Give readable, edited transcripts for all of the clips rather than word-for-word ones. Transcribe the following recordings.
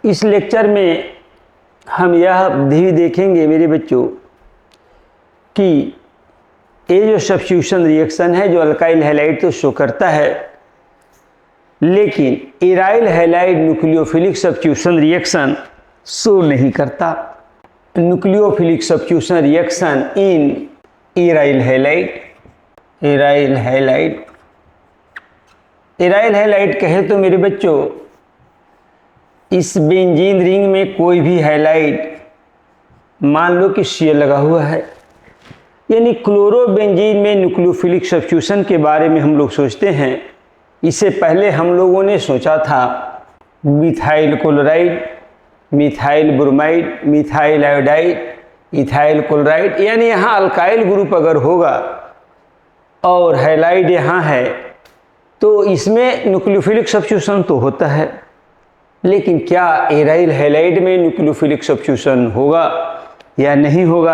इस लेक्चर में हम यह भी देखेंगे मेरे बच्चों कि ये जो सब्स्टिट्यूशन रिएक्शन है जो अल्काइल हैलाइड तो शो करता है, लेकिन aryl halide nucleophilic substitution reaction show नहीं करता। Nucleophilic substitution reaction in aryl halide, aryl halide, aryl halide कहे तो मेरे बच्चों इस बेंजीन रिंग में कोई भी हैलाइड मान लो कि Cl लगा हुआ है, यानी क्लोरोबेंजीन में न्यूक्लियोफिलिक सब्स्टिट्यूशन के बारे में हम लोग सोचते हैं। इससे पहले हम लोगों ने सोचा था methyl chloride, methyl bromide, methyl iodide, ethyl chloride, यानी यहाँ अल्काइल ग्रुप अगर होगा और हैलाइड यहाँ है तो इसमें न्यूक्लियोफिलिक सब्स्टिट्यूशन तो होता है, लेकिन क्या एराइल हैलाइड में न्यूक्लियोफिलिक सब्स्टिट्यूशन होगा या नहीं होगा?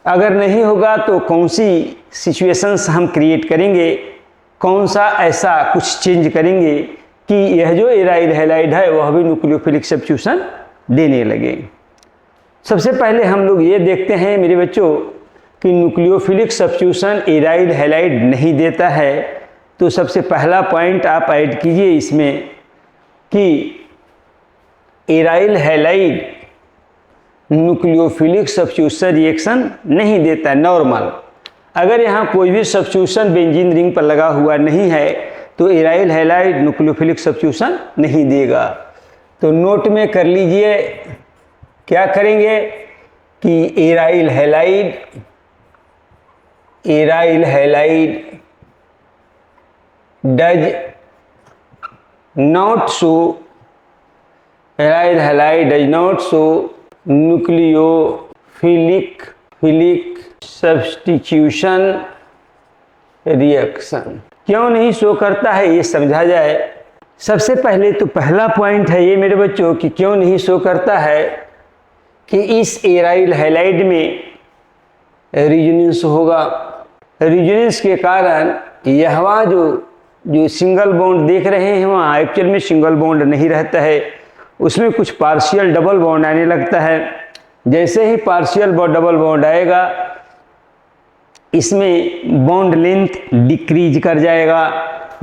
अगर नहीं होगा तो कौन सी सिचुएशंस हम क्रिएट करेंगे, कौन सा ऐसा कुछ चेंज करेंगे कि यह जो एराइल हैलाइड है वह भी न्यूक्लियोफिलिक सब्स्टिट्यूशन देने लगे। सबसे पहले हम लोग ये देखते हैं मेरे बच्चों कि न्यूक्लियोफिलिक सब्स्टिट्यूशन एराइल हैलाइड नहीं देता है, तो सबसे पहला पॉइंट आप ऐड कीजिए इसमें कि aryl halide nucleophilic substitution reaction नहीं देता है नॉर्मल। अगर यहाँ कोई भी सब्स्टिट्यूशन बेंजीन रिंग पर लगा हुआ नहीं है तो एराइल हैलाइड न्यूक्लियोफिलिक सब्स्टिट्यूशन नहीं देगा। तो नोट में कर लीजिए, क्या करेंगे कि aryl halide, aryl halide does not show, aryl halide does not show nucleophilic substitution reaction. क्यों नहीं शो करता है ये समझा जाए। सबसे पहले तो पहला पॉइंट है ये मेरे बच्चों कि क्यों नहीं शो करता है कि इस एराइल हैलाइड में रिजोनेंस होगा। रिजोनेंस के कारण यह जो सिंगल बॉन्ड देख रहे हैं वहाँ एक्चुअल में सिंगल बॉन्ड नहीं रहता है, उसमें कुछ पार्शियल डबल बॉन्ड आने लगता है। जैसे ही पार्शियल डबल बॉन्ड आएगा इसमें बॉन्ड लेंथ डिक्रीज कर जाएगा,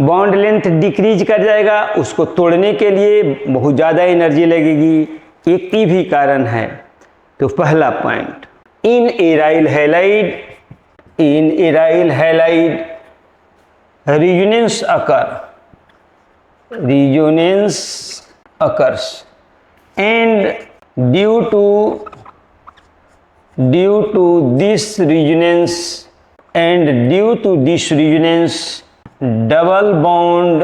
बॉन्ड लेंथ डिक्रीज कर जाएगा, उसको तोड़ने के लिए बहुत ज़्यादा एनर्जी लगेगी, एक ये भी कारण है। तो पहला point, in aryl halide resonance occurs and due to this resonance double bond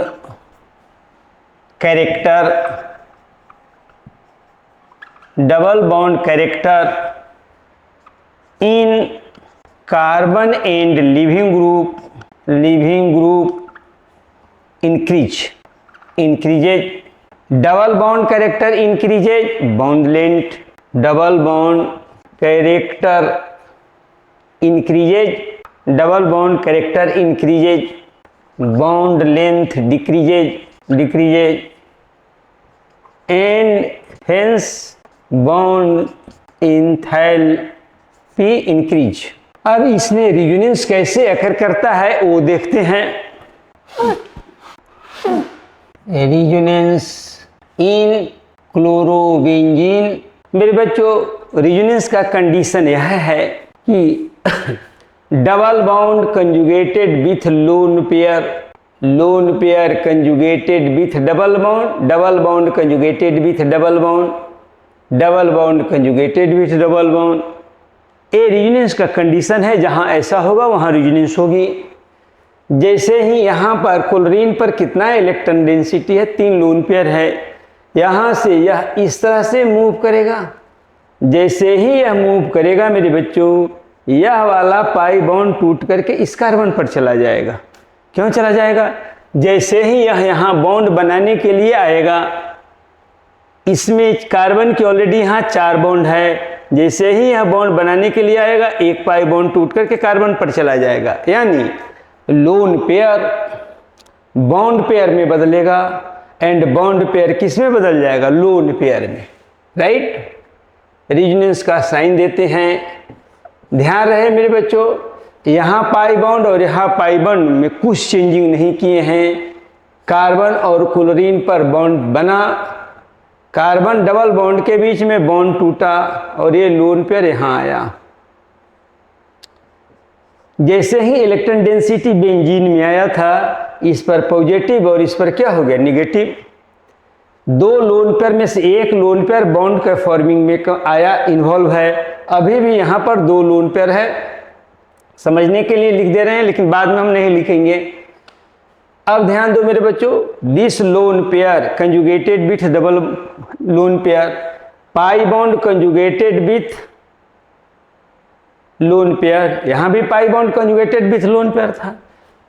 character in carbon and leaving group increases, double bond character increases, bond length, double bond character increases, double bond character increases, bond length decreases and hence bond enthalpy increase। अब इसमें resonance कैसे अकर करता है वो देखते हैं। Resonance इन chlorobenzene, मेरे बच्चों रिजोनेंस का कंडीशन यह है कि double bond conjugated with lone pair conjugated with double bond conjugated with double bond conjugated with double bond. ये रिजोनेंस का कंडीशन है, जहाँ ऐसा होगा वहाँ रिजोनेंस होगी। जैसे ही यहाँ पर क्लोरीन पर कितना इलेक्ट्रॉन डेंसिटी है, 3 लोन पेयर है, यहाँ से यह इस तरह से मूव करेगा। जैसे ही यह मूव करेगा मेरे बच्चों, यह वाला पाई बॉन्ड टूट करके इस कार्बन पर चला जाएगा। क्यों चला जाएगा? जैसे ही यह यहाँ बॉन्ड बनाने के लिए आएगा, इसमें कार्बन की ऑलरेडी यहाँ 4 बॉन्ड है, जैसे ही यह बॉन्ड बनाने के लिए आएगा एक पाई बॉन्ड टूट करके कार्बन पर चला जाएगा, यानी लोन पेयर बॉन्ड पेयर में बदलेगा। एंड बॉन्ड पेयर किस में बदल जाएगा? लोन पेयर में, राइट। रेजोनेंस का साइन देते हैं। ध्यान रहे मेरे बच्चों, यहाँ पाई बॉन्ड और यहाँ पाई बॉन्ड में कुछ चेंजिंग नहीं किए हैं। कार्बन और क्लोरीन पर बॉन्ड बना, कार्बन डबल बॉन्ड के बीच में बॉन्ड टूटा और ये लोन पेयर यहाँ आया। जैसे ही इलेक्ट्रॉन डेंसिटी बेंजीन में आया था, इस पर पॉजिटिव और इस पर क्या हो गया? निगेटिव। दो लोन पेयर में से एक लोन पेयर बॉन्ड के फॉर्मिंग में आया, इन्वॉल्व है। अभी भी यहाँ पर दो लोन पेयर है, समझने के लिए लिख दे रहे हैं, लेकिन बाद में हम नहीं लिखेंगे। अब ध्यान दो मेरे बच्चों, this lone pair conjugated with double lone pair, pi bond conjugated with lone pair, यहां भी pi bond conjugated with lone pair था।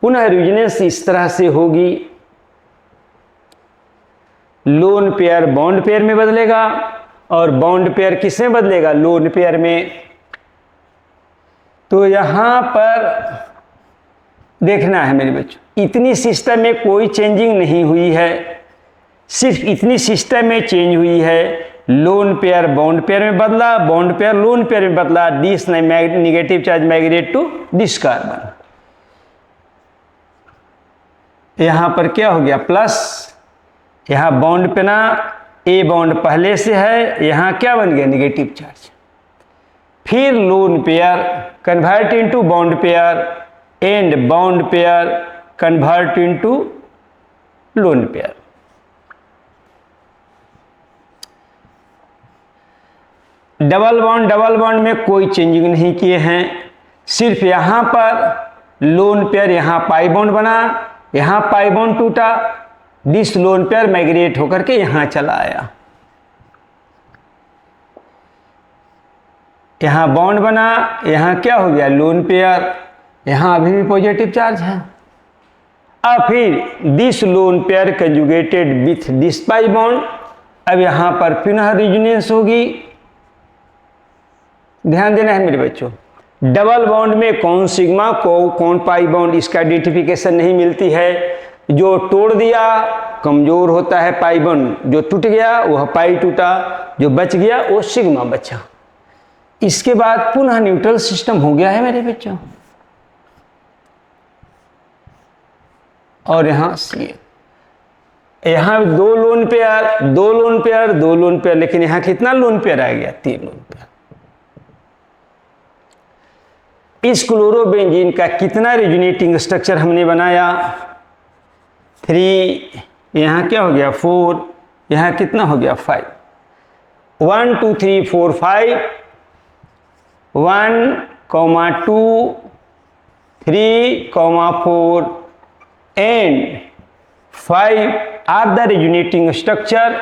पुनः रेजोनेंस इस तरह से होगी, लोन पेयर बॉन्ड पेयर में बदलेगा और बॉन्ड पेयर किस में बदलेगा? लोन पेयर में। तो यहां पर देखना है मेरे बच्चों, इतनी सिस्टम में कोई चेंजिंग नहीं हुई है, सिर्फ इतनी सिस्टम में चेंज हुई है। लोन पेयर बॉन्ड पेयर में बदला, बॉन्ड पेयर लोन पेयर में बदला। This negative charge migrate to this carbon. यहां पर क्या हो गया? प्लस, यहां बॉन्ड पे ना ए बॉन्ड पहले से है, यहां क्या बन गया? Negative charge. फिर lone pair convert into bond pair and bond pair convert into lone pair. Double bond में कोई चेंजिंग नहीं किए हैं, सिर्फ यहां पर लोन पेयर, यहां पाई बॉन्ड बना, यहां पाई बॉन्ड टूटा, दिस लोन पेयर माइग्रेट होकर के यहां चला आया। यहां बॉन्ड बना, यहां क्या हो गया? लोन पेयर, यहां अभी भी पॉजिटिव चार्ज है। अब फिर this lone pair conjugated with this pi bond, अब यहां पर पुनः रेजोनेंस होगी। ध्यान देना है मेरे बच्चों, डबल बॉन्ड में कौन सिग्मा को कौन पाई बॉन्ड, इसका आइडेंटिफिकेशन नहीं मिलती है। जो तोड़ दिया कमजोर होता है पाई बॉन्ड, जो टूट गया वह पाई टूटा, जो बच गया वो सिग्मा बचा। इसके बाद पुनः न्यूट्रल सिस्टम हो गया है मेरे बच्चों। और यहां सी, यहां दो लोन पेयर, दो लोन पेयर, दो लोन पेयर, लेकिन यहां कितना लोन पेयर आ गया? 3 लोन पेयर। इस क्लोरोबेंजीन का कितना रेजोनेटिंग स्ट्रक्चर हमने बनाया? 3, यहां क्या हो गया? 4, यहां कितना हो गया? 5। 1 2 3 4 5, 1, 2, 3, 4 and 5 are the resonating structure,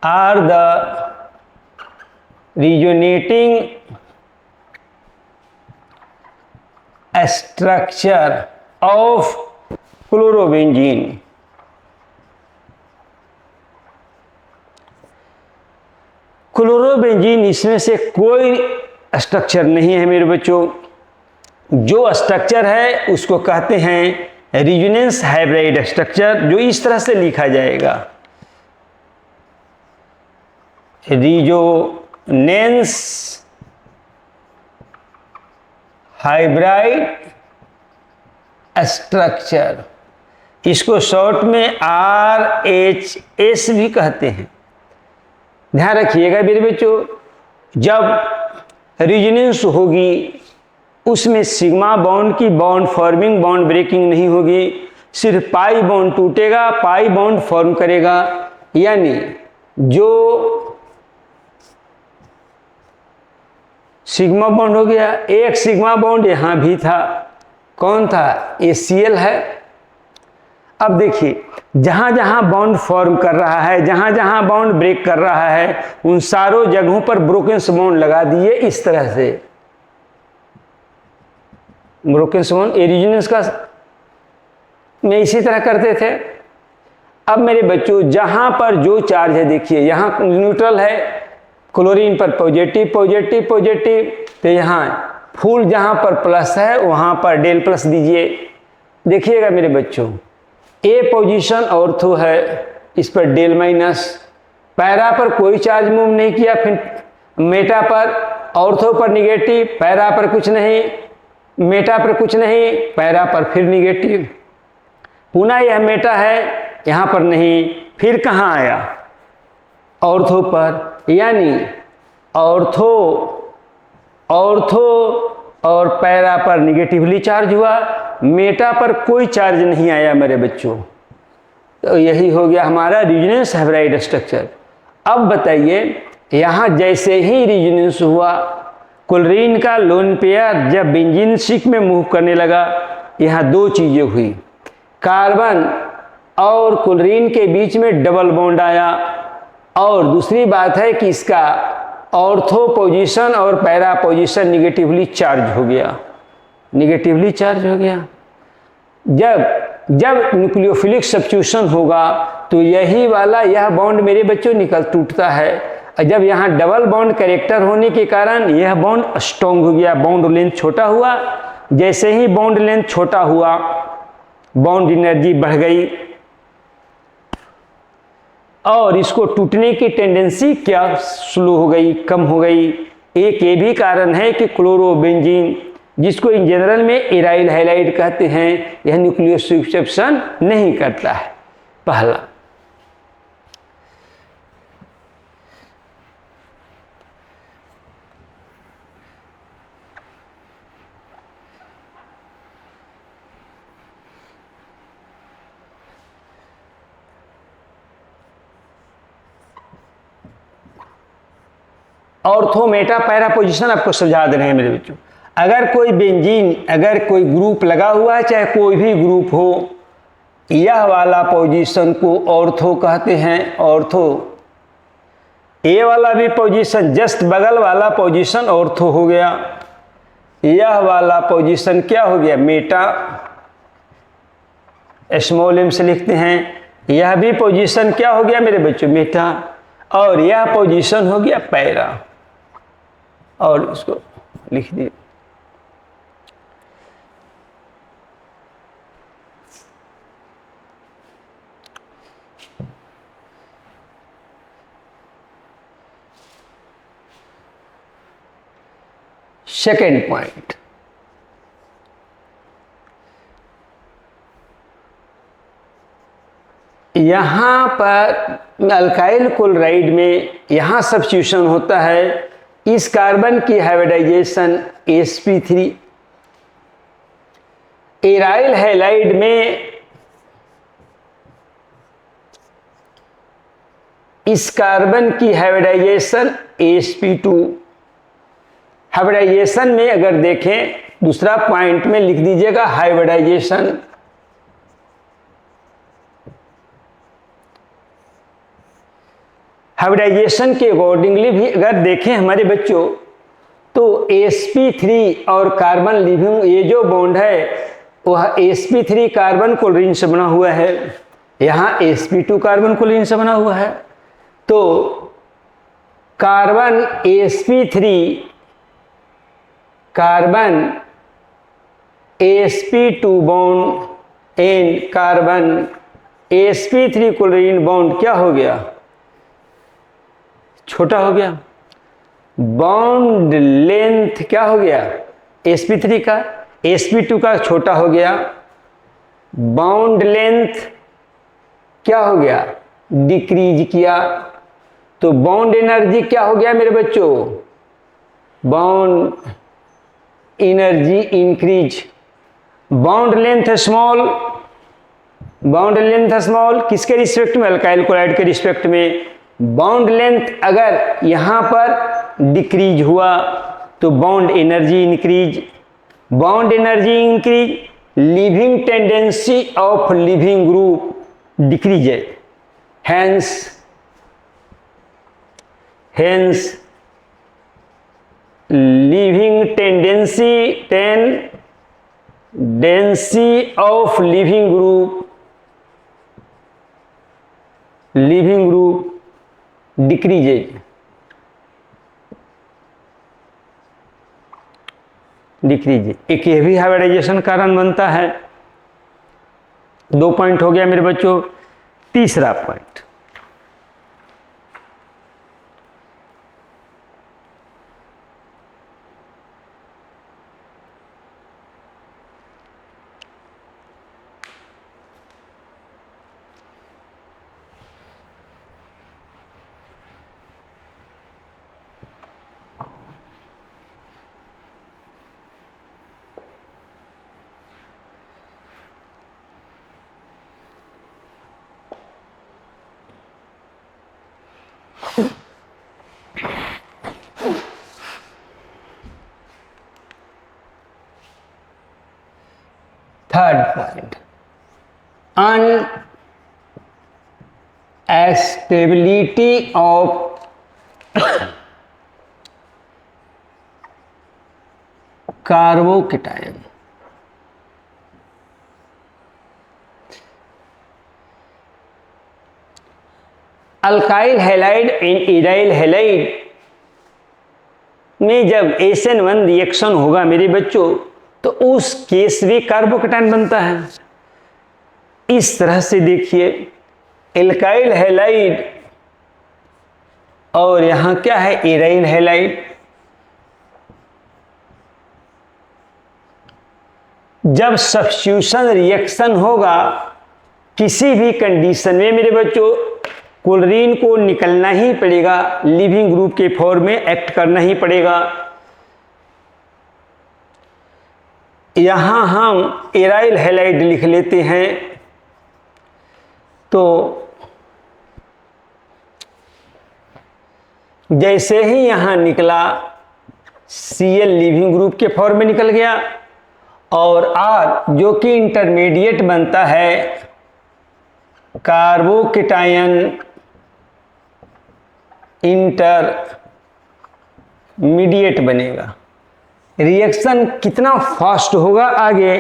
are the resonating structure of chlorobenzene. Chlorobenzene इसमें से कोई स्ट्रक्चर नहीं है मेरे बच्चों। जो स्ट्रक्चर है उसको कहते हैं रेजोनेंस हाइब्रिड स्ट्रक्चर, जो इस तरह से लिखा जाएगा, रेजोनेंस हाइब्रिड स्ट्रक्चर। इसको शॉर्ट में RHS भी कहते हैं। ध्यान रखिएगा मेरे बच्चों, जब रेजोनेंस होगी उसमें सिग्मा बॉन्ड की बॉन्ड फॉर्मिंग बॉन्ड ब्रेकिंग नहीं होगी, सिर्फ पाई बॉन्ड टूटेगा, पाई बॉन्ड फॉर्म करेगा। यानी जो सिग्मा बॉन्ड हो गया, एक सिग्मा बॉन्ड यहां भी था, कौन था? ACl है। अब देखिए, जहां जहां बॉन्ड फॉर्म कर रहा है, जहां जहां बॉन्ड ब्रेक कर रहा है, उन सारों जगहों पर ब्रोकन बॉन्ड लगा दिए इस तरह से। ब्रोकन बॉन्ड रेजोनेंस का में इसी तरह करते थे। अब मेरे बच्चों, जहां पर जो चार्ज है, देखिए यहां न्यूट्रल है, क्लोरीन पर पॉजिटिव पॉजिटिव पॉजिटिव, तो यहाँ फुल जहाँ पर प्लस है वहाँ पर डेल प्लस दीजिए। देखिएगा मेरे बच्चों, ए पोजीशन ऑर्थो है, इस पर डेल माइनस, पैरा पर कोई चार्ज मूव नहीं किया, फिर मेटा पर, ऑर्थो पर निगेटिव, पैरा पर कुछ नहीं, मेटा पर कुछ नहीं, पैरा पर फिर निगेटिव, पुनः यह मेटा है, यहाँ पर नहीं, फिर कहाँ आया, ऑर्थो पर, यानी ऑर्थो और पैरा पर निगेटिवली चार्ज हुआ, मेटा पर कोई चार्ज नहीं आया मेरे बच्चों। तो यही हो गया हमारा रेजोनेंस हैवराइड स्ट्रक्चर। अब बताइए, यहाँ जैसे ही रेजोनेंस हुआ, क्लोरीन का लोन पेयर जब बेंजीन सिक में मूव करने लगा, यहाँ दो चीज़ें हुई, कार्बन और क्लोरीन के बीच में डबल बॉन्ड आया, और दूसरी बात है कि इसका ऑर्थो पोजीशन और पैरा पोजीशन निगेटिवली चार्ज हो गया, निगेटिवली चार्ज हो गया। जब न्यूक्लियोफिलिक सब्स्टिट्यूशन होगा तो यही वाला यह बॉन्ड मेरे बच्चों टूटता है, और जब यहाँ डबल बॉन्ड कैरेक्टर होने के कारण यह बॉन्ड स्ट्रॉन्ग हो गया, बॉन्ड लेंथ छोटा हुआ। जैसे ही बॉन्ड लेंथ छोटा हुआ, बॉन्ड एनर्जी बढ़ गई और इसको टूटने की टेंडेंसी क्या स्लो हो गई, कम हो गई। एक ये भी कारण है कि क्लोरोबेंजीन, जिसको इन जनरल में एराइल हैलाइड कहते हैं, यह न्यूक्लियोसब्स्टिट्यूशन नहीं करता है। पहला, ऑर्थो मेटा पैरा पोजीशन आपको समझा दे रहे हैं मेरे बच्चों। अगर कोई बेंजीन, अगर कोई ग्रुप लगा हुआ है, चाहे कोई भी ग्रुप हो, यह वाला पोजीशन को ऑर्थो कहते हैं, ऑर्थो। ये वाला भी पोजीशन, जस्ट बगल वाला पोजीशन ऑर्थो हो गया, यह वाला पोजीशन क्या हो गया, मेटा, स्मॉल एम से लिखते हैं। यह भी पोजीशन क्या हो गया मेरे बच्चों, मेटा, और यह पोजीशन हो गया पैरा, और इसको लिख दिए। सेकेंड पॉइंट, यहां पर अल्काइल क्लोराइड में यहां सब्स्टिट्यूशन होता है, इस कार्बन की हाइब्रिडाइजेशन sp3, एराइल हैलाइड में इस कार्बन की हाइब्रिडाइजेशन sp2। हाइब्रिडाइजेशन में अगर देखें, दूसरा पॉइंट में लिख दीजिएगा हाइब्रिडाइजेशन। हाइब्रिडाइजेशन के अकॉर्डिंगली भी अगर देखें हमारे बच्चों, तो sp3 और कार्बन लिविंग ये जो बॉन्ड है वह sp3 कार्बन क्लोरीन से बना हुआ है, यहाँ sp2 कार्बन क्लोरीन से बना हुआ है। तो carbon sp3 carbon sp2 bond and carbon sp3 chlorine bond क्या हो गया, छोटा हो गया। बॉन्ड लेंथ क्या हो गया, sp3 का, sp2 का छोटा हो गया। बॉन्ड लेंथ क्या हो गया, डिक्रीज किया। तो बॉन्ड एनर्जी क्या हो गया मेरे बच्चों, bond energy increase. Bond length small, bond length small किसके रिस्पेक्ट में, अल्काइल क्लोराइड के रिस्पेक्ट में। बॉन्ड लेंथ अगर यहां पर डिक्रीज हुआ तो bond energy increase. Bond energy increase, living tendency of leaving group decrease है, hence living tendency of living group decreases, एक ये भी हाइब्रिडाइजेशन कारण बनता है। 2 पॉइंट हो गया मेरे बच्चों। तीसरा point, third point, instability of carbocation. Alkyl halide and aryl halide में जब SN1 रिएक्शन होगा मेरे बच्चों, तो उस केस में कार्बोकेटायन बनता है। इस तरह से देखिए, एल्काइल हैलाइड और यहां क्या है, इराइल हैलाइड। जब सब्स्टिट्यूशन रिएक्शन होगा किसी भी कंडीशन में मेरे बच्चों, क्लोरीन को निकलना ही पड़ेगा, लिविंग ग्रुप के फॉर्म में एक्ट करना ही पड़ेगा। यहां हम एराइल हैलाइड लिख लेते हैं, तो जैसे ही यहां निकला Cl लिविंग ग्रुप के फॉर्म में निकल गया, और R जो कि इंटरमीडिएट बनता है कार्बोकेटायन इंटरमीडिएट बनेगा। रिएक्शन कितना फास्ट होगा आगे,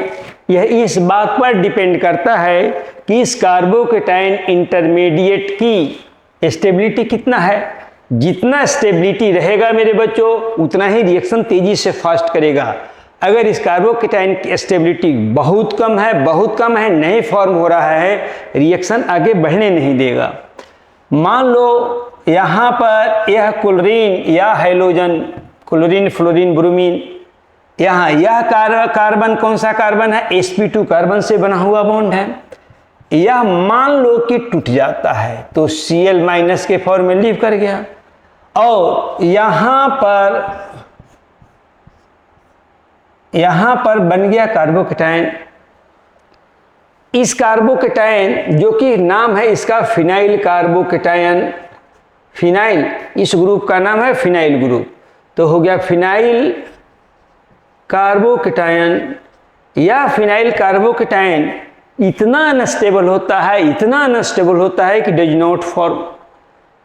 यह इस बात पर डिपेंड करता है कि इस कार्बोकेटायन इंटरमीडिएट की स्टेबिलिटी कितना है। जितना स्टेबिलिटी रहेगा मेरे बच्चों, उतना ही रिएक्शन तेजी से फास्ट करेगा। अगर इस कार्बोकेटायन की स्टेबिलिटी बहुत कम है, नहीं फॉर्म हो रहा है, रिएक्शन आगे बढ़ने नहीं देगा। मान लो यहाँ पर यह क्लोरीन या हाइड्रोजन, क्लोरीन, फ्लोरीन, ब्रोमीन, यहाँ यह कार्बन कौन सा कार्बन है, sp2 कार्बन से बना हुआ बॉन्ड है। यह मान लो कि टूट जाता है तो Cl माइनस के फॉर्म में लीव कर गया, और यहाँ पर बन गया कार्बोकेटायन। इस कार्बोकेटायन जो कि नाम है इसका फिनाइल कार्बोकेटायन, फिनाइल इस ग्रुप का नाम है फिनाइल ग्रुप, तो हो गया फिनाइल कार्बोकेटायन। या फिनाइल कार्बोकेटायन इतना अनस्टेबल होता है कि does not form.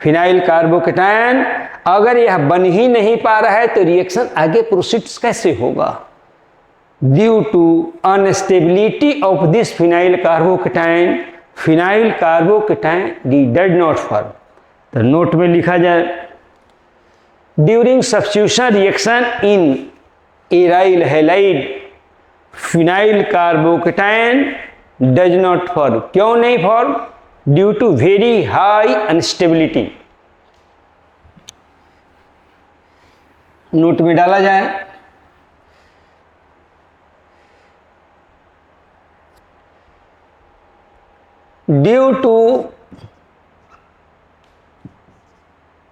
Phenyl carbocation अगर यह बन ही नहीं पा रहा है तो रिएक्शन आगे प्रोसीड्स कैसे होगा? Due to unstability of this phenyl carbocation D does not form. तो नोट में लिखा जाए, during substitution reaction in aryl halide phenyl carbocation does not form. क्यों नहीं form? Due to very high unstability. Note में डाला जाए, due to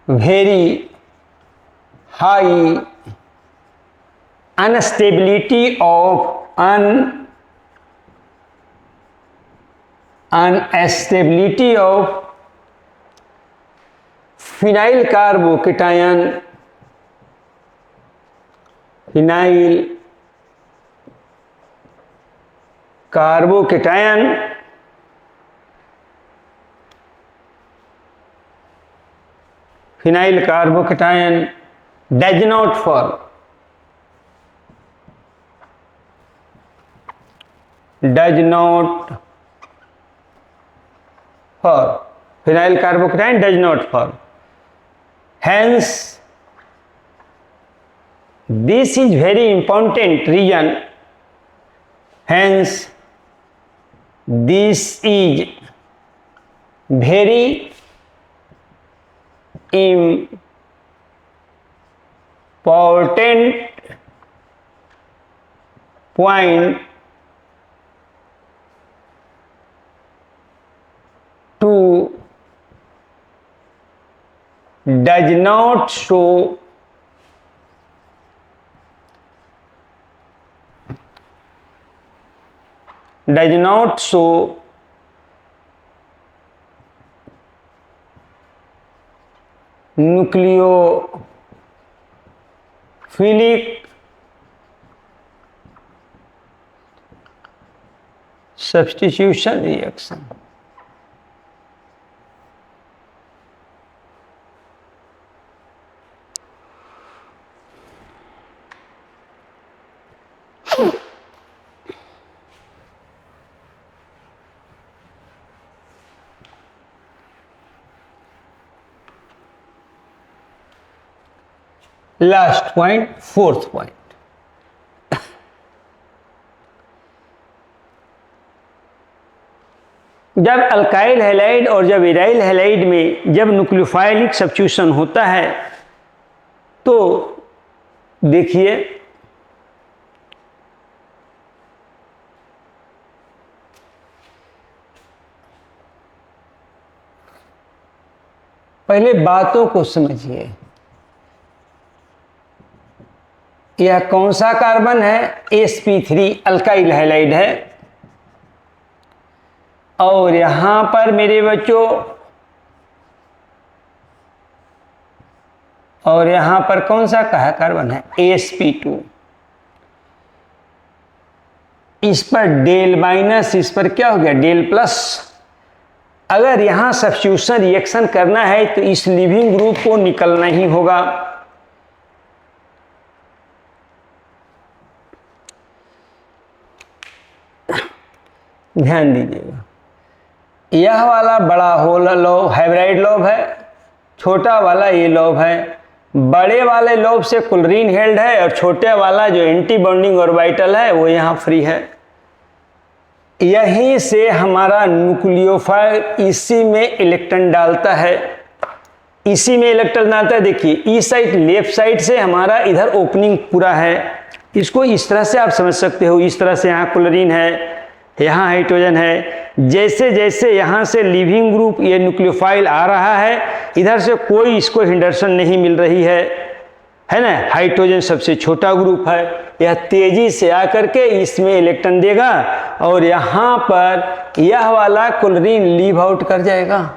very high unstability of unstability of phenyl carbocation phenyl carbocation does not form, phenyl carbocation does not form. Hence, this is very important reason. Hence, this is very important point two does not show nucleophilic substitution reaction. Last point, fourth point, जब alkyl halide और जब इराइल halide में जब न्यूक्लियोफाइलिक substitution होता है तो देखिए पहले बातों को समझिए। यह कौन सा कार्बन है? sp3 अल्काइल हैलाइड है। और यहां पर मेरे बच्चों, और यहां पर कौन सा कहा कार्बन है? sp2। इस पर डेल माइनस, इस पर क्या हो गया? Del plus. अगर यहां सब्स्टिट्यूशन रिएक्शन करना है तो इस लिविंग ग्रुप को निकलना ही होगा। ध्यान दीजिएगा, यह वाला बड़ा होल लोब हाइब्राइड लोब है, छोटा वाला ये लोब है। बड़े वाले लोब से क्लोरीन हेल्ड है और छोटे वाला जो एंटी बॉन्डिंग ऑर्बिटल है वो यहाँ फ्री है। यहीं से हमारा न्यूक्लियोफाइल इसी में इलेक्ट्रॉन डालता है, इसी में इलेक्ट्रॉन डालता है। देखिए इस साइड लेफ्ट साइड से हमारा इधर ओपनिंग पूरा है। इसको इस तरह से आप समझ सकते हो, इस तरह से यहाँ क्लोरीन है, यहाँ हाइड्रोजन है। जैसे जैसे यहाँ से लिविंग ग्रुप ये न्यूक्लियोफाइल आ रहा है, इधर से कोई इसको हिंडरसन नहीं मिल रही है ना। हाइड्रोजन सबसे छोटा ग्रुप है, यह तेजी से आकर के इसमें इलेक्ट्रॉन देगा और यहाँ पर यह वाला क्लोरीन लीव आउट कर जाएगा।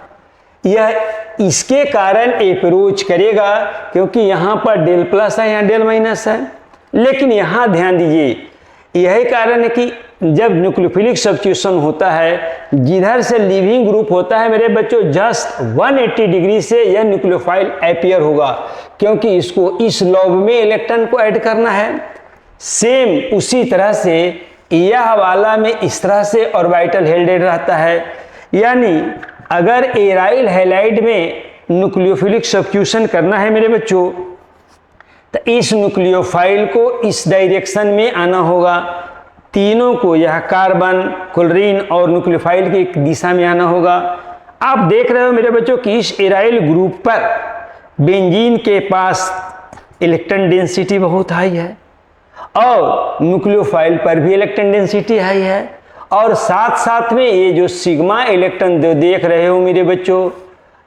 यह इसके कारण अप्रोच करेगा क्योंकि यहाँ पर डेल प्लस है, यहाँ डेल माइनस है। लेकिन यहाँ ध्यान दीजिए, यही कारण है कि जब न्यूक्लियोफिलिक सब्स्टिट्यूशन होता है, जिधर से लिविंग ग्रुप होता है मेरे बच्चों, जस्ट 180 डिग्री से यह न्यूक्लियोफाइल अपीयर होगा क्योंकि इसको इस लोब में इलेक्ट्रॉन को ऐड करना है। सेम उसी तरह से यह वाला में इस तरह से ऑर्बिटल हेल्डेड रहता है। यानी अगर एराइल हैलाइड में न्यूक्लियोफिलिक सब्स्टिट्यूशन करना है मेरे बच्चों, तो इस न्यूक्लियोफाइल को इस डायरेक्शन में आना होगा। तीनों को, यह कार्बन, क्लोरीन और न्यूक्लियोफाइल की एक दिशा में आना होगा। आप देख रहे हो मेरे बच्चों कि इस एराइल ग्रुप पर बेंजीन के पास इलेक्ट्रॉन डेंसिटी बहुत हाई है और न्यूक्लियोफाइल पर भी इलेक्ट्रॉन डेंसिटी हाई है। और साथ साथ में ये जो सिग्मा इलेक्ट्रॉन देख रहे हो मेरे बच्चों,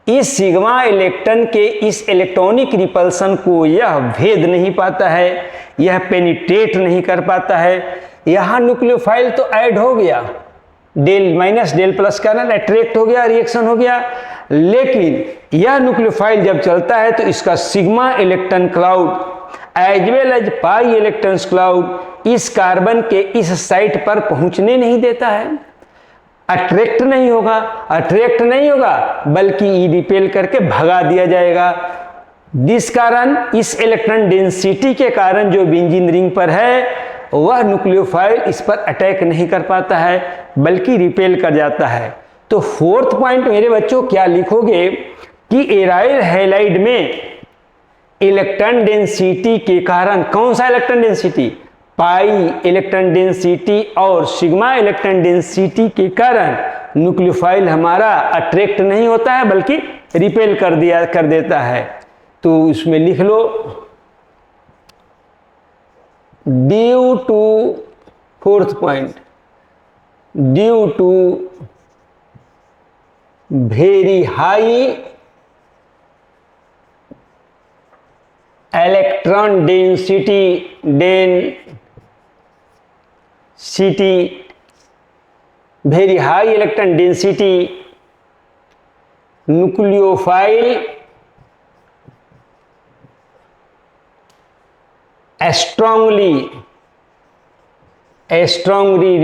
इस सिग्मा इलेक्ट्रॉन के इस इलेक्ट्रॉनिक रिपल्सन को यह भेद नहीं पाता है, यह पेनिट्रेट नहीं कर पाता है। यहाँ न्यूक्लियोफाइल तो ऐड हो गया, डेल माइनस डेल प्लस का ना अट्रैक्ट हो गया, रिएक्शन हो गया। लेकिन यह न्यूक्लियोफाइल जब चलता है तो इसका sigma electron cloud as well as pi electrons cloud इस कार्बन के इस साइट पर पहुंचने नहीं देता है। अट्रैक्ट नहीं होगा बल्कि रिपेल करके भगा दिया जाएगा। जिस कारण इस इलेक्ट्रॉन डेंसिटी के कारण जो बेंजीन रिंग पर है वह न्यूक्लियोफाइल इस पर अटैक नहीं कर पाता है बल्कि रिपेल कर जाता है। तो फोर्थ पॉइंट मेरे बच्चों क्या लिखोगे कि एराइल हैलाइड में इलेक्ट्रॉन डेंसिटी के कारण, कौन सा electron density? Pi electron density और सिग्मा इलेक्ट्रॉन डेंसिटी के कारण न्यूक्लियोफाइल हमारा अट्रैक्ट नहीं होता है बल्कि रिपेल कर देता है। तो उसमें लिख लो due to, fourth point, due to very high electron very high electron density nucleophile strongly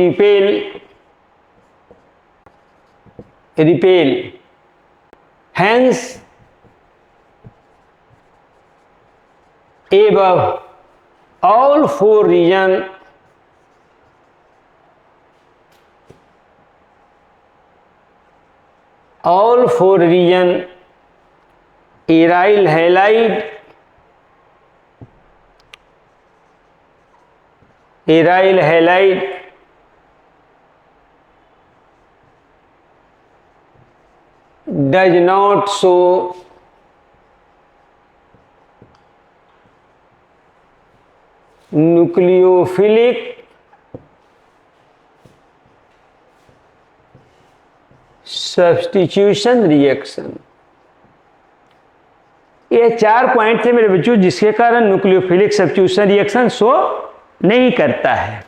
repel hence above all four region aryl halide does not show nucleophilic substitution reaction. ये 4 पॉइंट थे मेरे बच्चों जिसके कारण न्यूक्लियोफिलिक सब्स्टिट्यूशन रिएक्शन शो नहीं करता है।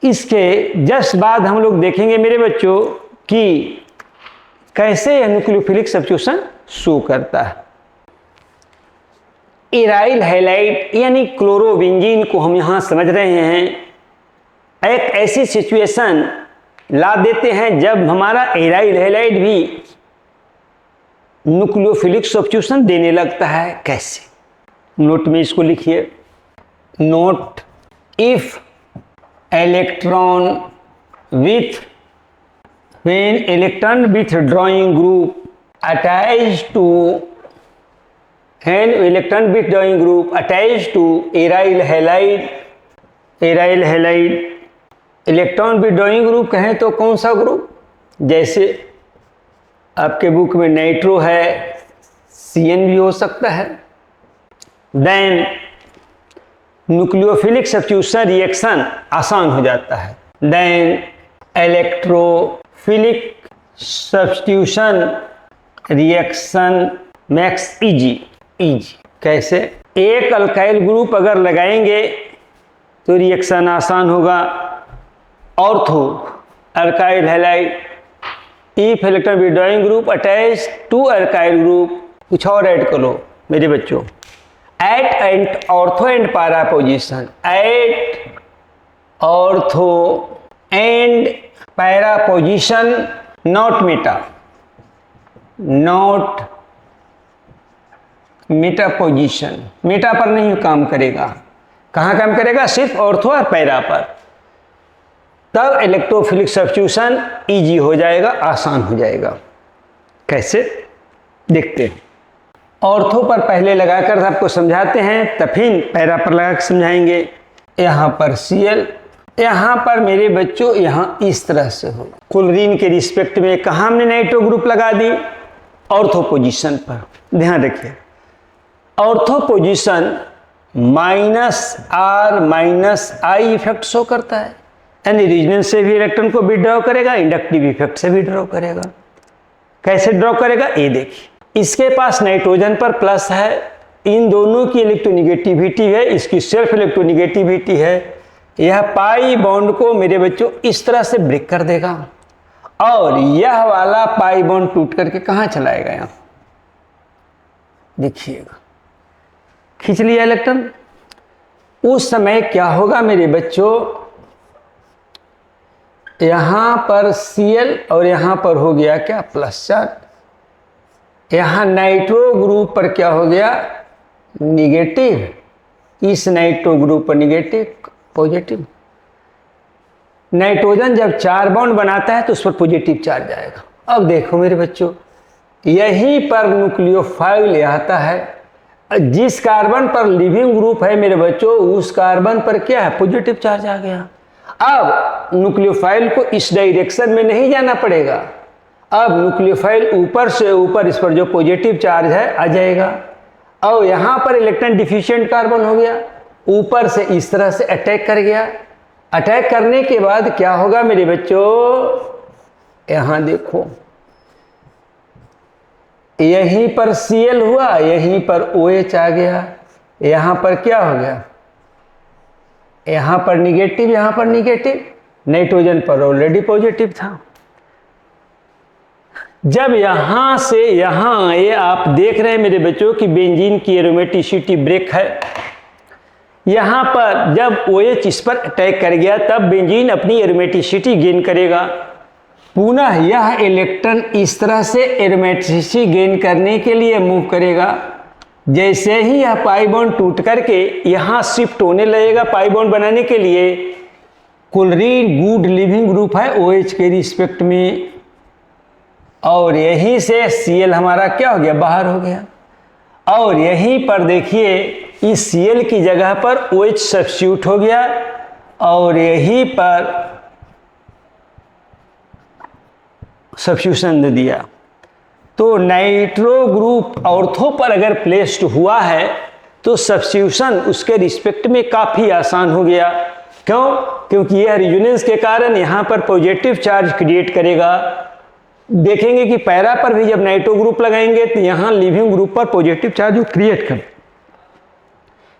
इसके जस्ट बाद हम लोग देखेंगे मेरे बच्चों कि कैसे यह न्यूक्लियोफिलिक सब्स्टिट्यूशन शो करता है। एराइल हैलाइड यानी क्लोरोबेंजीन को हम यहां समझ रहे हैं, एक ऐसी सिचुएशन ला देते हैं जब हमारा एराइल हैलाइड भी न्यूक्लियोफिलिक सब्स्टिट्यूशन देने लगता है। कैसे? नोट में इसको लिखिए, note, if electron with when electron withdrawing group attached to aryl halide electron withdrawing group कहें तो कौन सा ग्रुप? जैसे आपके बुक में नाइट्रो है, CN भी हो सकता है। देन न्यूक्लियोफिलिक सब्स्टिट्यूशन रिएक्शन आसान हो जाता है। Then electrophilic substitution reaction max easy. कैसे? एक अल्काइल ग्रुप अगर लगाएंगे तो रिएक्शन आसान होगा। Ortho alkyl halide, if electron withdrawing group attach to alkyl group, कुछ और ऐड करो मेरे बच्चों, at ortho and para position, at ortho and para position, not meta position. Meta पर नहीं काम करेगा, कहाँ काम करेगा? सिर्फ ऑर्थो और पैरा पर। तब इलेक्ट्रोफिलिक सब्स्टिट्यूशन इजी हो जाएगा, आसान हो जाएगा। कैसे? देखते हैं। ऑर्थो पर पहले लगाकर आपको समझाते हैं, तब फिर पैरा पर लगा कर समझाएंगे। यहाँ पर Cl, यहाँ पर मेरे बच्चों यहाँ इस तरह से हो। क्लोरीन के रिस्पेक्ट में कहाँ हमने नाइट्रो ग्रुप लगा दी? ऑर्थो पोजीशन पर। ध्यान रखिए, ortho position -R-I effect show करता है, यानी रेजोनेंस से भी इलेक्ट्रॉन को विड्रॉ करेगा, इंडक्टिव इफेक्ट से भी ड्रॉ करेगा। कैसे ड्रॉ करेगा? ये देखिए, इसके पास नाइट्रोजन पर प्लस है, इन दोनों की इलेक्ट्रोनिगेटिविटी है, इसकी सेल्फ इलेक्ट्रोनिगेटिविटी है। यह पाई बॉन्ड को मेरे बच्चों इस तरह से ब्रेक कर देगा और यह वाला पाई बॉन्ड टूट करके कहाँ चला गया? देखिएगा, खींच लिया इलेक्ट्रॉन। उस समय क्या होगा मेरे बच्चों? यहां पर Cl और यहां पर हो गया क्या? Plus charge. यहां नाइट्रो ग्रुप पर क्या हो गया? निगेटिव। इस नाइट्रो ग्रुप पर निगेटिव, पॉजिटिव। नाइट्रोजन जब 4 बॉन्ड बनाता है तो उस पर पॉजिटिव चार्ज आएगा। अब देखो मेरे बच्चों, यहीं पर न्यूक्लियोफाइल आता है जिस कार्बन पर लिविंग ग्रुप है मेरे बच्चों, उस कार्बन पर क्या है, पॉजिटिव चार्ज आ गया। अब न्यूक्लियोफाइल को इस डायरेक्शन में नहीं जाना पड़ेगा, अब न्यूक्लियोफाइल ऊपर से ऊपर इस पर जो पॉजिटिव चार्ज है आ जाएगा, और यहाँ पर इलेक्ट्रॉन डिफिशिएंट कार्बन हो गया, ऊपर से इस तरह से अटैक कर गया। अटैक करने के बाद क्या होगा मेरे बच्चों, यहाँ देखो, यहीं पर Cl हुआ, यहीं पर OH आ गया, यहाँ पर क्या हो गया, यहाँ पर निगेटिव, यहाँ पर निगेटिव, नाइट्रोजन पर ऑलरेडी पॉजिटिव था। जब यहां से यहां आए, आप देख रहे हैं मेरे बच्चों कि बेंजीन की एरोमेटिसिटी ब्रेक है। यहां पर जब OH इस पर अटैक कर गया, तब बेंजीन अपनी एरोमेटिसिटी गेन करेगा। पुनः यह इलेक्ट्रॉन इस तरह से एरोमेटिसिटी गेन करने के लिए मूव करेगा। जैसे ही यह पाई बॉन्ड टूट करके यहाँ शिफ्ट होने लगेगा पाई बॉन्ड बनाने के लिए, क्लोरीन गुड लिविंग ग्रुप है OH के रिस्पेक्ट में, और यहीं से Cl हमारा क्या हो गया, बाहर हो गया। और यहीं पर देखिए इस Cl की जगह पर OH सब्स्टिट्यूट हो गया, और यहीं पर सब्स्टिट्यूशन दे दिया। तो नाइट्रो ग्रुप ऑर्थो पर अगर प्लेस्ड हुआ है तो सब्स्टिट्यूशन उसके रिस्पेक्ट में काफ़ी आसान हो गया। क्यों? क्योंकि यह रिजोनेंस के कारण यहाँ पर पॉजिटिव चार्ज क्रिएट करेगा। देखेंगे कि पैरा पर भी जब नाइट्रो ग्रुप लगाएंगे तो यहाँ लिविंग ग्रुप पर पॉजिटिव चार्ज क्रिएट कर,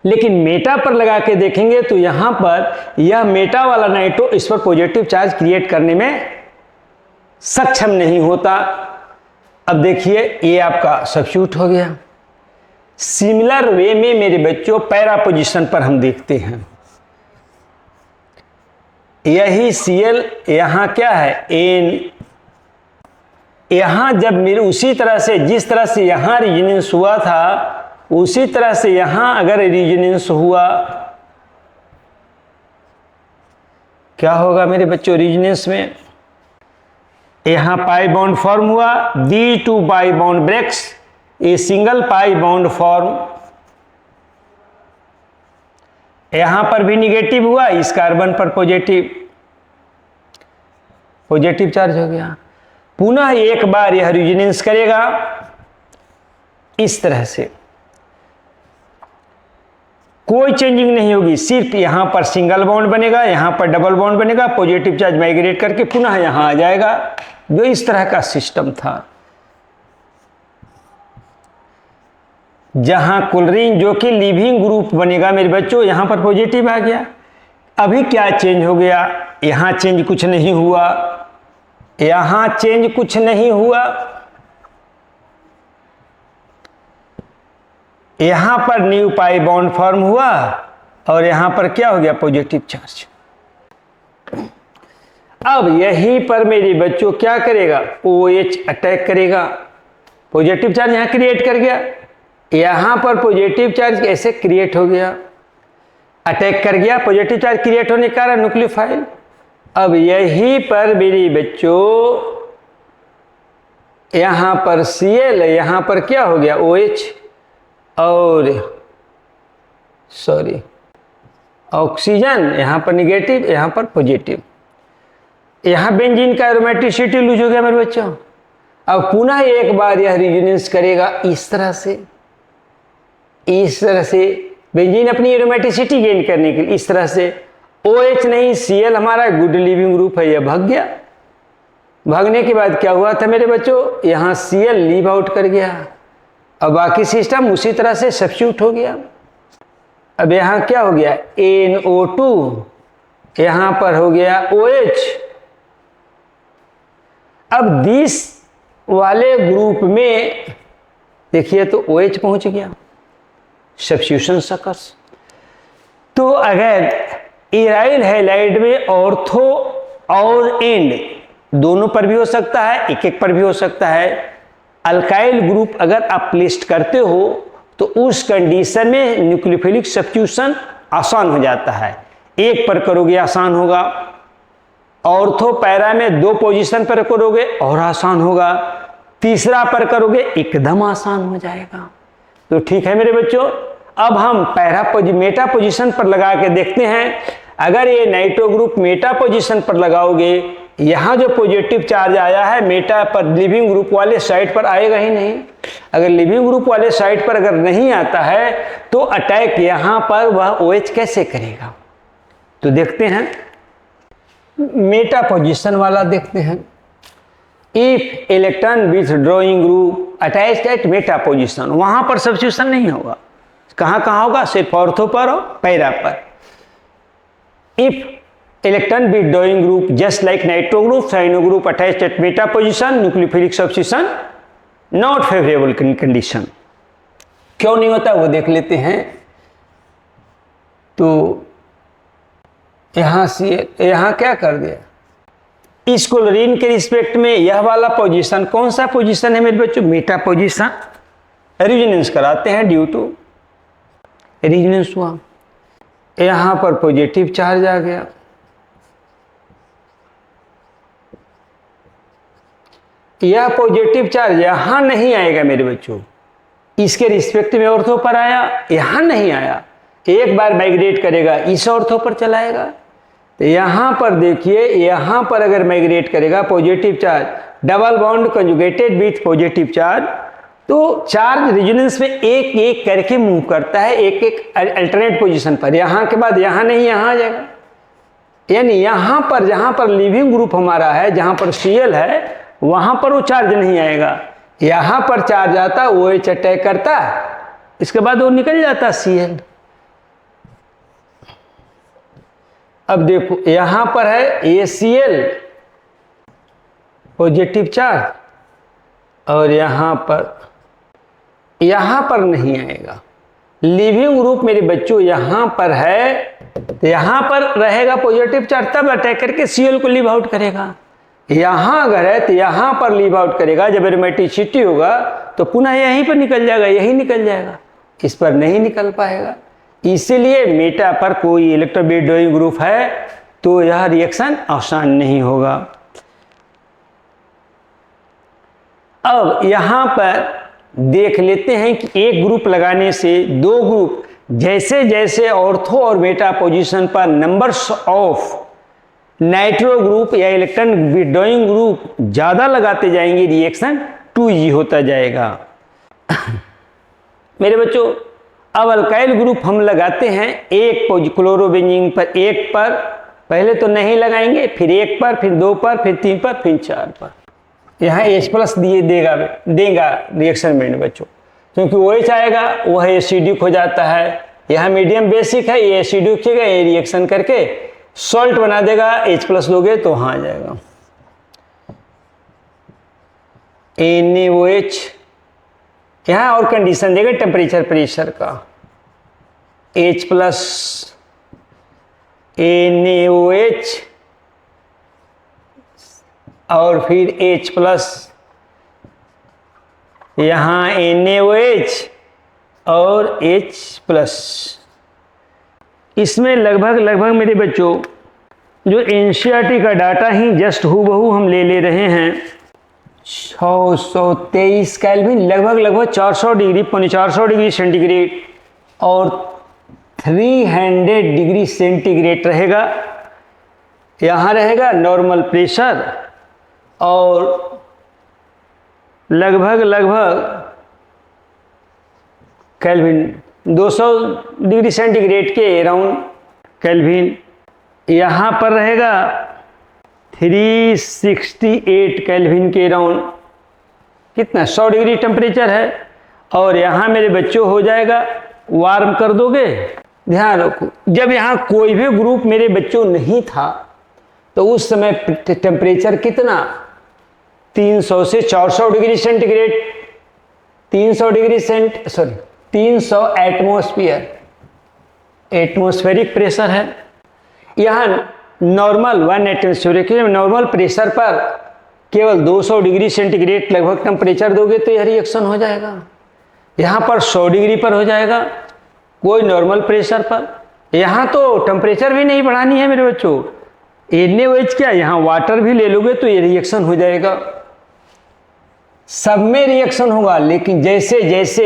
लेकिन मेटा पर लगा के देखेंगे तो यहाँ पर यह मेटा वाला नाइट्रो इस पर पॉजिटिव चार्ज क्रिएट करने में सक्षम नहीं होता। अब देखिए ये आपका सब्स्टिट्यूट हो गया। सिमिलर वे में मेरे बच्चों पैरा पोजीशन पर हम देखते हैं, यही Cl यहाँ क्या है N, यहाँ जब मेरे उसी तरह से जिस तरह से यहाँ रिजोनेंस हुआ था उसी तरह से यहाँ अगर रिजोनेंस हुआ, क्या होगा मेरे बच्चों रिजोनेंस में, यहाँ पाई बॉन्ड फॉर्म हुआ, the two pi bond breaks, a single pi bond form, यहां पर भी निगेटिव हुआ, इस कार्बन पर पॉजिटिव, पॉजिटिव चार्ज हो गया। पुनः एक बार यह रिजोनेंस करेगा इस तरह से, कोई चेंजिंग नहीं होगी, सिर्फ यहां पर सिंगल बॉन्ड बनेगा, यहां पर डबल बॉन्ड बनेगा, पॉजिटिव चार्ज माइग्रेट करके पुनः यहां आ जाएगा, जो इस तरह का सिस्टम था। जहां क्लोरीन जो कि लिविंग ग्रुप बनेगा मेरे बच्चों, यहां पर पॉजिटिव आ गया। अभी क्या चेंज हो गया, यहां चेंज कुछ नहीं हुआ, यहां चेंज कुछ नहीं हुआ, यहां पर न्यू पाई बॉन्ड फॉर्म हुआ, और यहां पर क्या हो गया पॉजिटिव चार्ज। अब यहीं पर मेरे बच्चों क्या करेगा, OH अटैक करेगा, पॉजिटिव चार्ज यहां क्रिएट कर गया, यहां पर पॉजिटिव चार्ज कैसे क्रिएट हो गया, अटैक कर गया, पॉजिटिव चार्ज क्रिएट होने के कारण न्यूक्लियोफाइल। अब यहीं पर मेरे बच्चों यहां पर Cl, यहां पर क्या हो गया OH, और सॉरी ऑक्सीजन, यहां पर निगेटिव, यहां पर पॉजिटिव, यहां बेंजीन का एरोमेटिसिटी लूज हो गया मेरे बच्चों। अब पुनः एक बार यह रिजोनेंस करेगा इस तरह से, इस तरह से बेंजीन अपनी एरोमेटिसिटी गेन करने के लिए इस तरह से, OH नहीं Cl हमारा गुड लिविंग ग्रुप है, यह भाग गया। भागने के बाद क्या हुआ था मेरे बच्चों, यहां Cl लीव आउट कर गया, अब बाकी सिस्टम उसी तरह से सब्स्टिट्यूट हो गया। अब यहां क्या हो गया NO2, यहां पर हो गया OH। अब दिस वाले ग्रुप में देखिए तो OH पहुंच गया, सब्स्टिट्यूशन सकस। तो अगर इराइल हैलाइड में ऑर्थो और एंड दोनों पर भी हो सकता है, एक एक पर भी हो सकता है। अल्काइल ग्रुप अगर आप लिस्ट करते हो तो उस कंडीशन में न्यूक्लियोफिलिक सब्स्टिट्यूशन आसान हो जाता है, एक पर करोगे आसान होगा, ऑर्थो पैरा में 2 पोजीशन पर करोगे और आसान होगा, तीसरा पर करोगे एकदम आसान हो जाएगा। तो ठीक है मेरे बच्चों, अब हम मेटा पोजीशन पर लगा के देखते हैं। अगर ये नाइट्रो ग्रुप मेटा पोजीशन पर लगाओगे, यहाँ जो पॉजिटिव चार्ज आया है मेटा पर लिविंग ग्रुप वाले साइड पर आएगा ही नहीं। अगर लिविंग ग्रुप वाले साइड पर अगर नहीं आता है तो अटैक यहाँ पर वह OH कैसे करेगा। तो देखते हैं, मेटा पोजीशन वाला देखते हैं। If electron withdrawing group attached at meta position, वहां पर सब्स्टिट्यूशन नहीं होगा। कहाँ होगा, सिर्फ ऑर्थो पर और पैरा पर। If electron withdrawing group just like nitro group cyano group attached at meta position, nucleophilic substitution not favourable condition. क्यों नहीं होता वो देख लेते हैं। तो यहां क्या कर दिया, इस क्लोरीन के रिस्पेक्ट में यह वाला पोजीशन कौन सा पोजीशन है मेरे बच्चों, मेटा पोजीशन। रेजोनेंस कराते हैं, ड्यू टू रेजोनेंस हुआ, यहां पर पॉजिटिव चार्ज आ गया। यह पॉजिटिव चार्ज यहां नहीं आएगा मेरे बच्चों, इसके रिस्पेक्ट में ऑर्थो पर आया, यहां नहीं आया, एक बार माइग्रेट करेगा इस ऑर्थो पर चलाएगा। तो यहां पर देखिए, यहां पर अगर माइग्रेट करेगा positive charge, double bond conjugated with positive charge, तो चार्ज रेजोनेंस में एक एक करके मूव करता है, एक एक अल्टरनेट पोजीशन पर। यहां के बाद यहां नहीं, यहां आ जाएगा। यानी यहां पर जहां पर लिविंग ग्रुप हमारा है, जहां पर Cl है, वहां पर वो चार्ज नहीं आएगा। यहां पर चार्ज आता, वो OH अटैक करता, इसके बाद वो निकल जाता Cl। अब देखो यहां पर है ACl पॉजिटिव चार्ज, और यहां पर नहीं आएगा। लिविंग ग्रुप मेरे बच्चों यहां पर है, तो यहां पर रहेगा पॉजिटिव चार्ज, तब अटैक करके Cl को लीव आउट करेगा। यहां अगर है तो यहां पर लीव आउट करेगा, जब एरोमेटिसिटी होगा तो पुनः यहीं पर निकल जाएगा, यही निकल जाएगा, इस पर नहीं निकल पाएगा। इसीलिए मेटा पर कोई इलेक्ट्रॉन विथड्रॉइंग ग्रुप है तो यह रिएक्शन आसान नहीं होगा। अब यहां पर देख लेते हैं कि एक ग्रुप लगाने से दो ग्रुप, जैसे जैसे ऑर्थो और मेटा पोजीशन पर नंबर्स ऑफ नाइट्रो ग्रुप या इलेक्ट्रॉन विथड्रॉइंग ग्रुप ज्यादा लगाते जाएंगे, रिएक्शन 2G होता जाएगा। मेरे बच्चों, अब अल्काइल ग्रुप हम लगाते हैं एक क्लोरोबेंजीन पर, एक पर पहले तो नहीं लगाएंगे, फिर एक पर, फिर दो पर, फिर तीन पर, फिर चार पर। यहाँ H+ देगा रिएक्शन में बच्चों, क्योंकि OH आएगा वह एसिडिक हो जाता है। यहाँ मीडियम बेसिक है, ये एसिडिक होगा, ये रिएक्शन करके सॉल्ट बना देगा। H+ लोगे तो वहाँ आ जाएगा NaOH। यहाँ और कंडीशन देगा टेम्परेचर प्रेशर का, H+ NaOH और फिर H+, यहाँ NaOH और H+। इसमें लगभग मेरे बच्चों जो NCERT का डाटा ही जस्ट हूबहू हम ले रहे हैं, 623 केल्विन, लगभग 400 डिग्री, 450 डिग्री सेंटीग्रेड और 300 डिग्री सेंटीग्रेड रहेगा। यहाँ रहेगा नॉर्मल प्रेशर और लगभग केल्विन 200 डिग्री सेंटीग्रेड के अराउंड केल्विन। यहाँ पर रहेगा 368 केल्विन के अराउंड, कितना 100 डिग्री टेम्परेचर है। और यहाँ मेरे बच्चों हो जाएगा, वार्म कर दोगे। ध्यान रखो, जब यहाँ कोई भी ग्रुप मेरे बच्चों नहीं था तो उस समय टेम्परेचर कितना, 300 से 400 डिग्री सेंटीग्रेड, 300 एटमॉस्फेरिक प्रेशर है। यहाँ नॉर्मल 1 एटमॉस्फेरिक नॉर्मल प्रेशर पर केवल 200 डिग्री सेंटीग्रेड लगभग टेम्परेचर दोगे तो यह रिएक्शन हो जाएगा। यहाँ पर 100 डिग्री पर हो जाएगा, कोई नॉर्मल प्रेशर पर। यहाँ तो टेम्परेचर भी नहीं बढ़ानी है मेरे बच्चों, NaOH क्या, यहाँ वाटर भी ले लोगे तो ये रिएक्शन हो जाएगा। सब में रिएक्शन होगा, लेकिन जैसे जैसे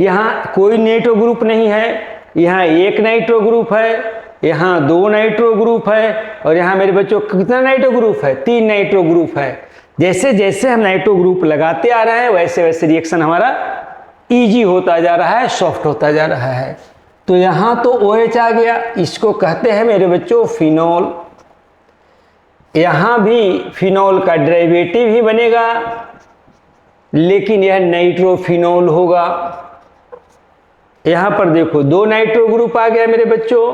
यहाँ कोई नाइट्रो ग्रुप नहीं है, यहाँ एक नाइट्रो ग्रुप है, यहाँ 2 नाइट्रो ग्रुप है, और यहाँ मेरे बच्चों कितना नाइट्रो ग्रुप है? 3 नाइट्रो ग्रुप है। जैसे जैसे हम नाइट्रो ग्रुप लगाते आ रहे हैं वैसे वैसे रिएक्शन हमारा इजी होता जा रहा है, सॉफ्ट होता जा रहा है। तो यहाँ तो OH आ गया, इसको कहते हैं मेरे बच्चों फिनॉल। यहाँ भी फिनॉल का डेरिवेटिव ही बनेगा, लेकिन यह नाइट्रोफिनॉल होगा। यहाँ पर देखो 2 नाइट्रो ग्रुप आ गया मेरे बच्चों,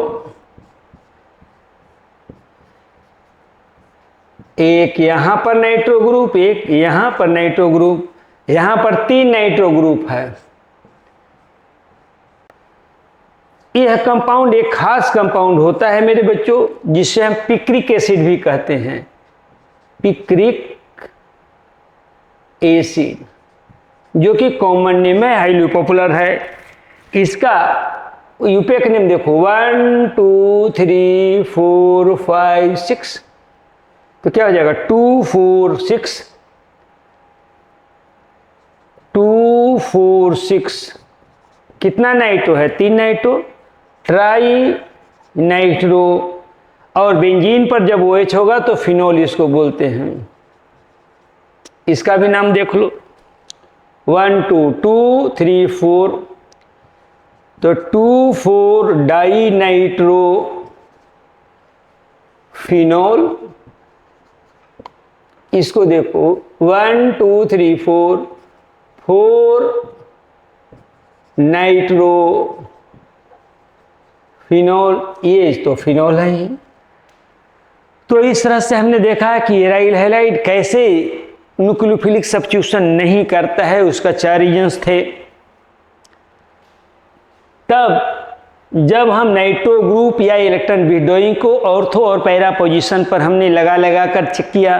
एक यहाँ पर नाइट्रो ग्रुप, एक यहाँ पर नाइट्रो ग्रुप, यहाँ पर 3 नाइट्रो ग्रुप है। यह कंपाउंड एक खास कंपाउंड होता है मेरे बच्चों, जिसे हम पिक्रिक एसिड भी कहते हैं, पिक्रिक एसिड, जो कि कॉमन नेम है, हाईली पॉपुलर है। इसका यूपीए का नेम देखो 1 2 3 4 5 6, तो क्या हो जाएगा 2 4 6 2 4 6। कितना नाइट्रो है? 3 नाइट्रो, ट्राई नाइट्रो। और बेंजीन पर जब OH होगा तो फिनॉल इसको बोलते हैं। इसका भी नाम देख लो 1 2 2 3 4, तो 2 4 डाई नाइट्रो फिनॉल। इसको देखो 1 2 3 4 4 नाइट्रो फिनॉल, ये तो फिनॉल है ही। तो इस तरह से हमने देखा कि एराइल हैलाइड कैसे न्यूक्लियोफिलिक सब्स्टिट्यूशन नहीं करता है, उसका 4 रीजन्स थे। तब जब हम नाइट्रो ग्रुप या इलेक्ट्रॉन विड्रॉइंग को ऑर्थो और पैरा पोजीशन पर हमने लगा लगा कर चेक किया,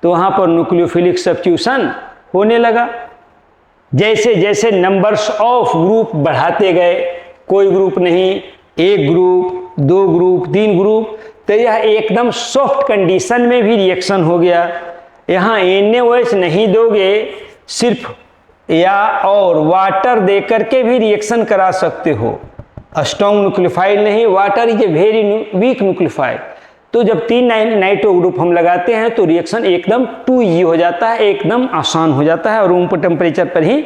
तो वहाँ पर न्यूक्लियोफिलिक सब्स्टिट्यूशन होने लगा। जैसे जैसे नंबर्स ऑफ ग्रुप बढ़ाते गए, कोई ग्रुप नहीं, 1 ग्रुप, 2 ग्रुप, 3 ग्रुप, तो यह एकदम सॉफ्ट कंडीशन में भी रिएक्शन हो गया। यहाँ NaOH नहीं दोगे, सिर्फ या और वाटर दे करके भी रिएक्शन करा सकते हो। स्ट्रॉन्ग न्यूक्लियोफाइल नहीं, water is a very weak nucleophile. तो जब 3 नाइट्रो ग्रुप हम लगाते हैं तो रिएक्शन एकदम टू ईजी हो जाता है, एकदम आसान हो जाता है, और रूम टेम्परेचर पर ही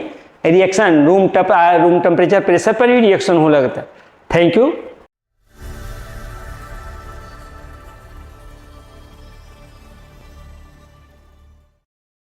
रिएक्शन, रूम टेम्परेचर प्रेशर पर ही रिएक्शन हो लगता है। Thank you.